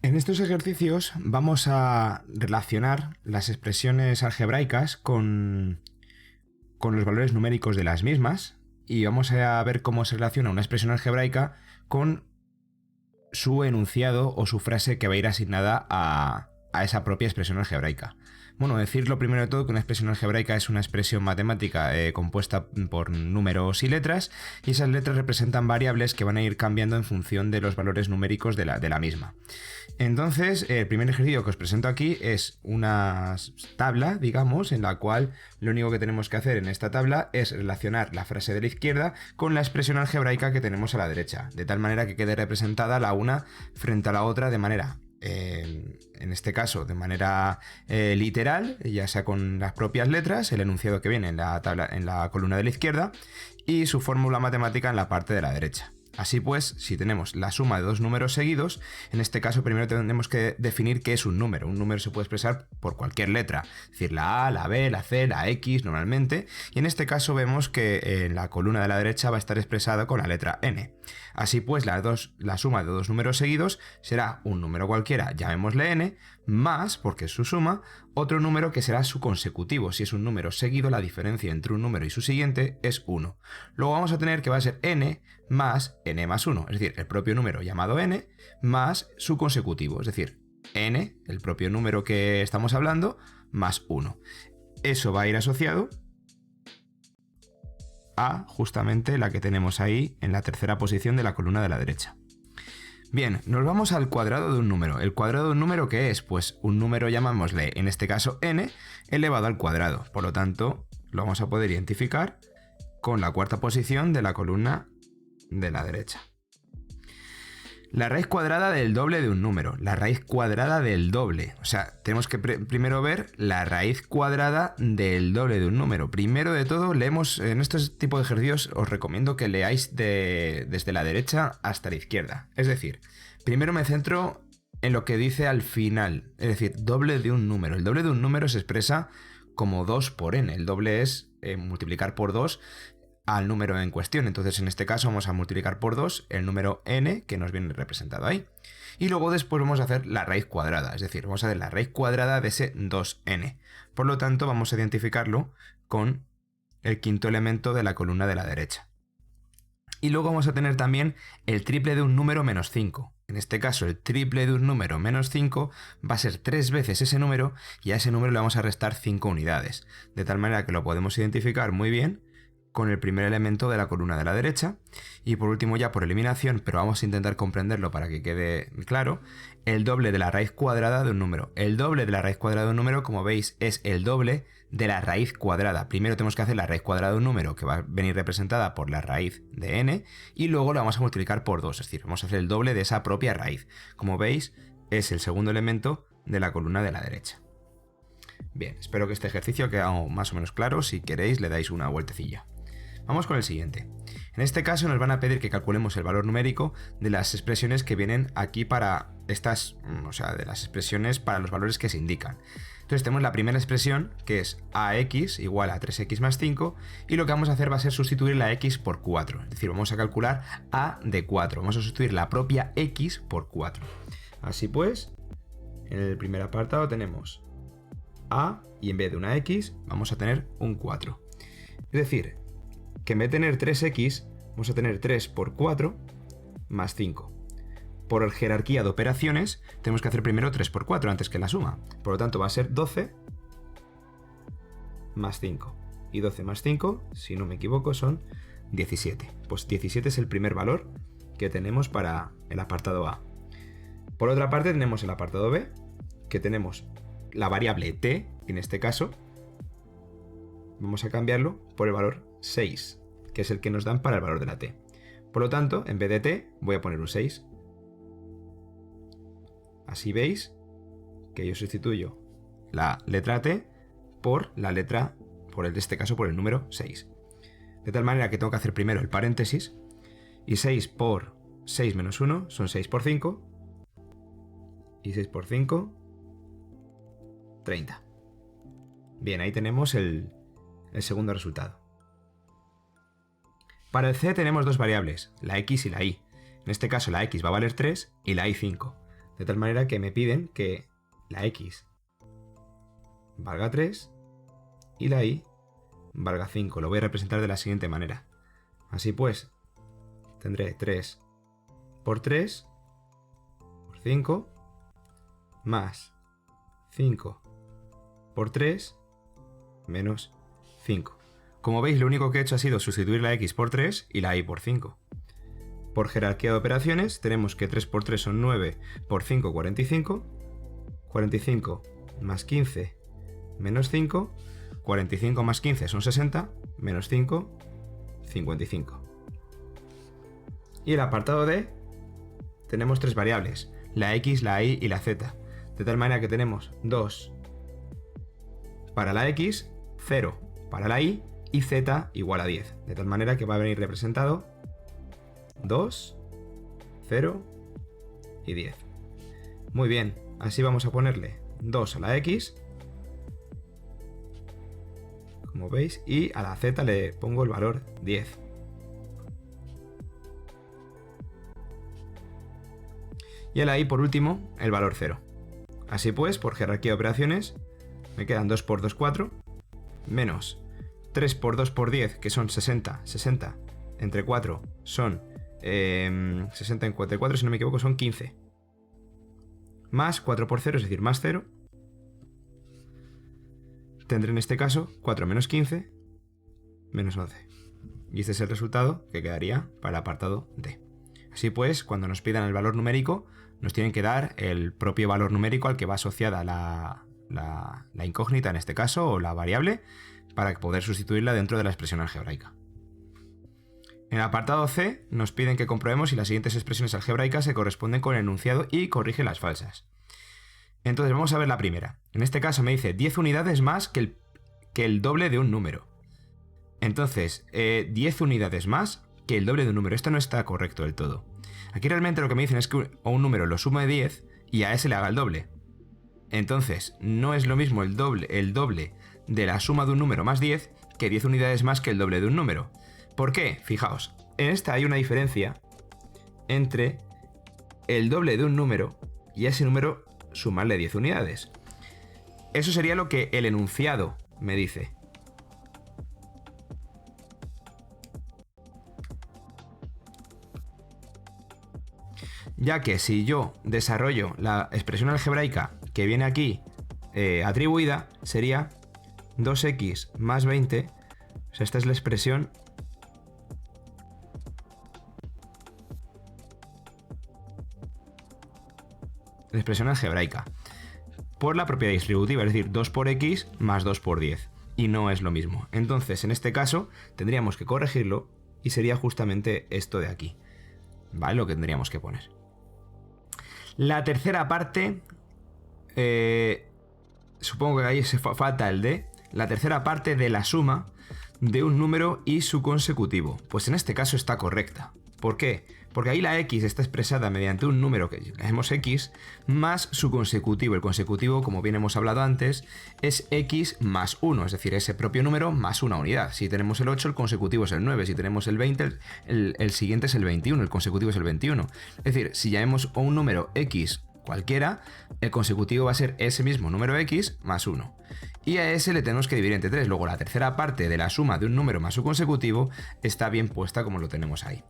En estos ejercicios vamos a relacionar las expresiones algebraicas con los valores numéricos de las mismas y vamos a ver cómo se relaciona una expresión algebraica con su enunciado o su frase que va a ir asignada a esa propia expresión algebraica. Bueno, decir lo primero de todo que una expresión algebraica es una expresión matemática compuesta por números y letras, y esas letras representan variables que van a ir cambiando en función de los valores numéricos de la misma. Entonces, el primer ejercicio que os presento aquí es una tabla, digamos, en la cual lo único que tenemos que hacer en esta tabla es relacionar la frase de la izquierda con la expresión algebraica que tenemos a la derecha, de tal manera que quede representada la una frente a la otra de manera en este caso de manera literal, ya sea con las propias letras, el enunciado que viene en la tabla, en la columna de la izquierda, y su fórmula matemática en la parte de la derecha. Así pues, si tenemos la suma de dos números seguidos, en este caso primero tenemos que definir qué es un número. Un número se puede expresar por cualquier letra, es decir, la A, la B, la C, la X normalmente, y en este caso vemos que en la columna de la derecha va a estar expresada con la letra N. Así pues, la suma de dos números seguidos será un número cualquiera, llamémosle N, más, porque es su suma, otro número que será su consecutivo. Si es un número seguido, la diferencia entre un número y su siguiente es 1. Luego vamos a tener que va a ser N más N más 1, es decir, el propio número llamado N más su consecutivo, es decir, N, el propio número que estamos hablando, más 1. Eso va a ir asociado a justamente la que tenemos ahí en la tercera posición de la columna de la derecha. Bien, nos vamos al cuadrado de un número. ¿El cuadrado de un número qué es? Pues un número llamámosle, en este caso, n elevado al cuadrado. Por lo tanto, lo vamos a poder identificar con la cuarta posición de la columna de la derecha. La raíz cuadrada del doble de un número. La raíz cuadrada del doble. O sea, tenemos que primero ver la raíz cuadrada del doble de un número. Primero de todo, leemos en estos tipos de ejercicios, os recomiendo que leáis desde la derecha hasta la izquierda. Es decir, primero me centro en lo que dice al final. Es decir, doble de un número. El doble de un número se expresa como 2 por n. El doble es multiplicar por 2 al número en cuestión. Entonces en este caso vamos a multiplicar por 2 el número n que nos viene representado ahí. Y luego después vamos a hacer la raíz cuadrada, es decir, vamos a hacer la raíz cuadrada de ese 2n. Por lo tanto vamos a identificarlo con el quinto elemento de la columna de la derecha. Y luego vamos a tener también el triple de un número menos 5. En este caso el triple de un número menos 5 va a ser 3 veces ese número, y a ese número le vamos a restar 5 unidades. De tal manera que lo podemos identificar muy bien con el primer elemento de la columna de la derecha. Y por último, ya por eliminación, pero vamos a intentar comprenderlo para que quede claro, el doble de la raíz cuadrada de un número. El doble de la raíz cuadrada de un número, como veis, es el doble de la raíz cuadrada. Primero tenemos que hacer la raíz cuadrada de un número, que va a venir representada por la raíz de n, y luego la vamos a multiplicar por 2, es decir, vamos a hacer el doble de esa propia raíz. Como veis, es el segundo elemento de la columna de la derecha. Bien, espero que este ejercicio haya quedado más o menos claro. Si queréis, le dais una vueltecilla. Vamos con el siguiente. En este caso nos van a pedir que calculemos el valor numérico de las expresiones que vienen aquí para estas, o sea, de las expresiones para los valores que se indican. Entonces tenemos la primera expresión, que es ax igual a 3x más 5, y lo que vamos a hacer va a ser sustituir la x por 4. Es decir, vamos a calcular a de 4. Vamos a sustituir la propia x por 4. Así pues, en el primer apartado tenemos a, y en vez de una x, vamos a tener un 4. Es decir, que en vez de tener 3x, vamos a tener 3 por 4 más 5. Por jerarquía de operaciones, tenemos que hacer primero 3 por 4 antes que la suma. Por lo tanto, va a ser 12 más 5. Y 12 más 5, si no me equivoco, son 17. Pues 17 es el primer valor que tenemos para el apartado A. Por otra parte, tenemos el apartado B, que tenemos la variable t, en este caso, vamos a cambiarlo por el valor 6, que es el que nos dan para el valor de la t. Por lo tanto, en vez de t, voy a poner un 6. Así veis que yo sustituyo la letra t por la letra, en este caso por el número 6. De tal manera que tengo que hacer primero el paréntesis, y 6 por 6 menos 1 son 6 por 5, y 6 por 5, 30. Bien, ahí tenemos el segundo resultado. Para el c tenemos dos variables, la x y la y. En este caso la x va a valer 3 y la y 5. De tal manera que me piden que la x valga 3 y la y valga 5. Lo voy a representar de la siguiente manera. Así pues, tendré 3 por 3 por 5 más 5 por 3 menos 5. Como veis, lo único que he hecho ha sido sustituir la x por 3 y la y por 5. Por jerarquía de operaciones tenemos que 3 por 3 son 9, por 5 45, 45 más 15 menos 5, 45 más 15 son 60, menos 5, 55. Y el apartado D tenemos tres variables, la x, la y y la z, de tal manera que tenemos 2 para la x, 0 para la y y z igual a 10, de tal manera que va a venir representado 2, 0 y 10. Muy bien, así vamos a ponerle 2 a la x, como veis, y a la z le pongo el valor 10. Y a la y, por último, el valor 0. Así pues, por jerarquía de operaciones, me quedan 2 por 2, 4, menos 3 por 2 por 10, que son 60, 60 entre 4 son 60 entre 4, si no me equivoco, son 15. Más 4 por 0, es decir, más 0. Tendré en este caso 4 menos 15, menos 11. Y este es el resultado que quedaría para el apartado D. Así pues, cuando nos pidan el valor numérico, nos tienen que dar el propio valor numérico al que va asociada la incógnita en este caso, o la variable, para poder sustituirla dentro de la expresión algebraica. En el apartado C nos piden que comprobemos si las siguientes expresiones algebraicas se corresponden con el enunciado y corrigen las falsas. Entonces vamos a ver la primera. En este caso me dice 10 unidades más que el doble de un número. Entonces, 10 unidades más que el doble de un número. Esto no está correcto del todo. Aquí realmente lo que me dicen es que a un número lo sumo de 10 y a ese le haga el doble. Entonces, no es lo mismo el doble de la suma de un número más 10 que 10 unidades más que el doble de un número. ¿Por qué? Fijaos, en esta hay una diferencia entre el doble de un número y a ese número sumarle 10 unidades. Eso sería lo que el enunciado me dice. Ya que si yo desarrollo la expresión algebraica que viene aquí atribuida, sería 2x más 20, o sea, esta es la expresión algebraica, por la propiedad distributiva, es decir, 2 por x más 2 por 10, y no es lo mismo. Entonces, en este caso, tendríamos que corregirlo y sería justamente esto de aquí, ¿vale? Lo que tendríamos que poner. La tercera parte, supongo que ahí se falta el D, la tercera parte de la suma de un número y su consecutivo. Pues en este caso está correcta. ¿Por qué? Porque ahí la x está expresada mediante un número que llamemos x más su consecutivo. El consecutivo, como bien hemos hablado antes, es x más 1, es decir, ese propio número más una unidad. Si tenemos el 8, el consecutivo es el 9. Si tenemos el 20, el siguiente es el 21, el consecutivo es el 21. Es decir, si llamemos a un número x cualquiera, el consecutivo va a ser ese mismo número x más 1. Y a ese le tenemos que dividir entre 3. Luego la tercera parte de la suma de un número más su consecutivo está bien puesta como lo tenemos ahí.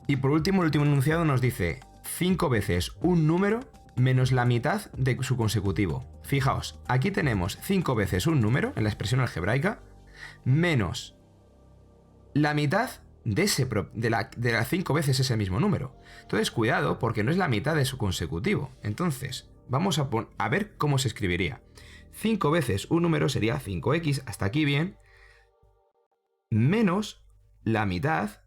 Y por último, el último enunciado nos dice 5 veces un número menos la mitad de su consecutivo. Fijaos, aquí tenemos 5 veces un número en la expresión algebraica menos la mitad de las 5 veces ese mismo número. Entonces, cuidado, porque no es la mitad de su consecutivo. Entonces, vamos a ver cómo se escribiría. 5 veces un número sería 5x, hasta aquí bien, menos la mitad.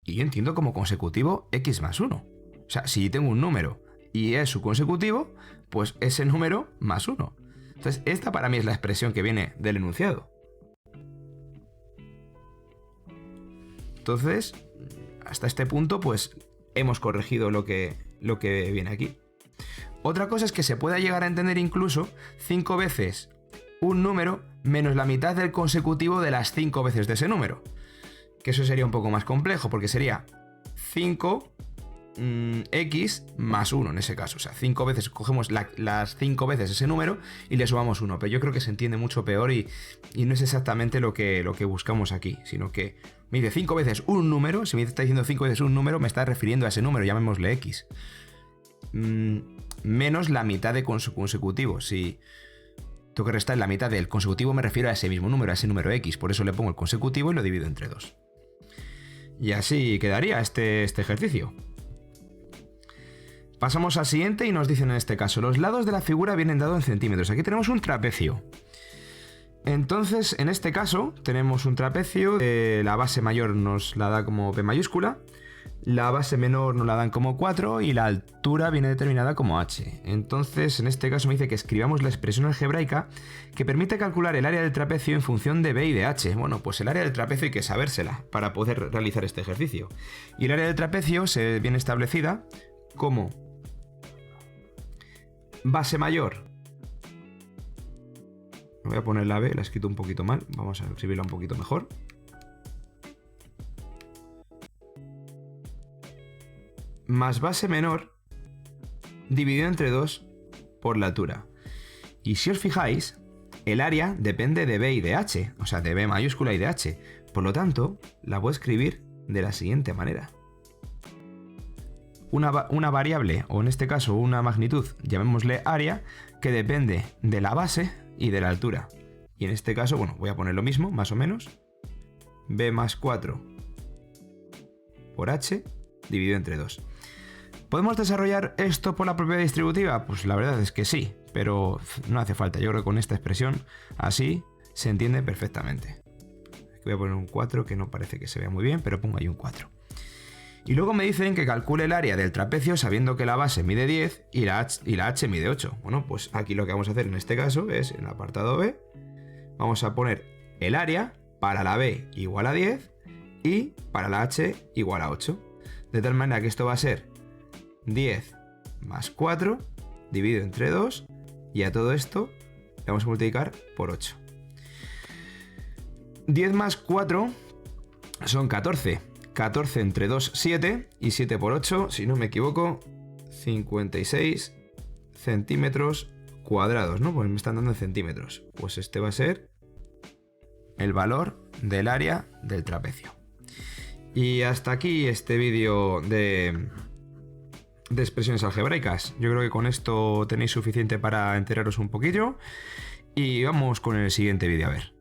Y yo entiendo como consecutivo x más 1. O sea, si tengo un número y es su consecutivo, pues ese número más 1. Entonces, esta para mí es la expresión que viene del enunciado. Entonces, hasta este punto, pues hemos corregido lo que viene aquí. Otra cosa es que se pueda llegar a entender incluso 5 veces un número menos la mitad del consecutivo de las 5 veces de ese número. Que eso sería un poco más complejo, porque sería 5 x más 1 en ese caso. O sea, 5 veces, cogemos las 5 veces ese número y le sumamos 1. Pero yo creo que se entiende mucho peor y no es exactamente lo que buscamos aquí, sino que me dice 5 veces un número. Si me está diciendo 5 veces un número, me está refiriendo a ese número, llamémosle x. Menos la mitad de consecutivo. Si tengo que restar la mitad del consecutivo, me refiero a ese mismo número, a ese número x. Por eso le pongo el consecutivo y lo divido entre 2. Y así quedaría este ejercicio. Pasamos al siguiente y nos dicen en este caso, los lados de la figura vienen dados en centímetros. Aquí tenemos un trapecio. Entonces, en este caso, tenemos un trapecio. La base mayor nos la da como P mayúscula. La base menor nos la dan como 4 y la altura viene determinada como h. Entonces, en este caso me dice que escribamos la expresión algebraica que permite calcular el área del trapecio en función de b y de h. Bueno, pues el área del trapecio hay que sabérsela para poder realizar este ejercicio. Y el área del trapecio se viene establecida como base mayor. Voy a poner la B, la he escrito un poquito mal. Vamos a escribirla un poquito mejor. Más base menor dividido entre 2 por la altura. Y si os fijáis, el área depende de B y de H, o sea, de B mayúscula y de H. Por lo tanto, la voy a escribir de la siguiente manera. Una variable, o en este caso una magnitud, llamémosle área, que depende de la base y de la altura. Y en este caso, bueno, voy a poner lo mismo, más o menos. B más 4 por H dividido entre 2. ¿Podemos desarrollar esto por la propiedad distributiva? Pues la verdad es que sí, pero no hace falta. Yo creo que con esta expresión así se entiende perfectamente. Voy a poner un 4 que no parece que se vea muy bien, pero pongo ahí un 4. Y luego me dicen que calcule el área del trapecio sabiendo que la base mide 10 y la H mide 8. Bueno, pues aquí lo que vamos a hacer en este caso es, en el apartado B, vamos a poner el área para la B igual a 10 y para la H igual a 8. De tal manera que esto va a ser 10 más 4 dividido entre 2 y a todo esto le vamos a multiplicar por 8. 10 más 4 son 14. 14 entre 2, 7 y 7 por 8, si no me equivoco, 56 centímetros cuadrados, ¿no? Pues me están dando en centímetros. Pues este va a ser el valor del área del trapecio. Y hasta aquí este vídeo de expresiones algebraicas. Yo creo que con esto tenéis suficiente para enteraros un poquillo. Y vamos con el siguiente vídeo a ver.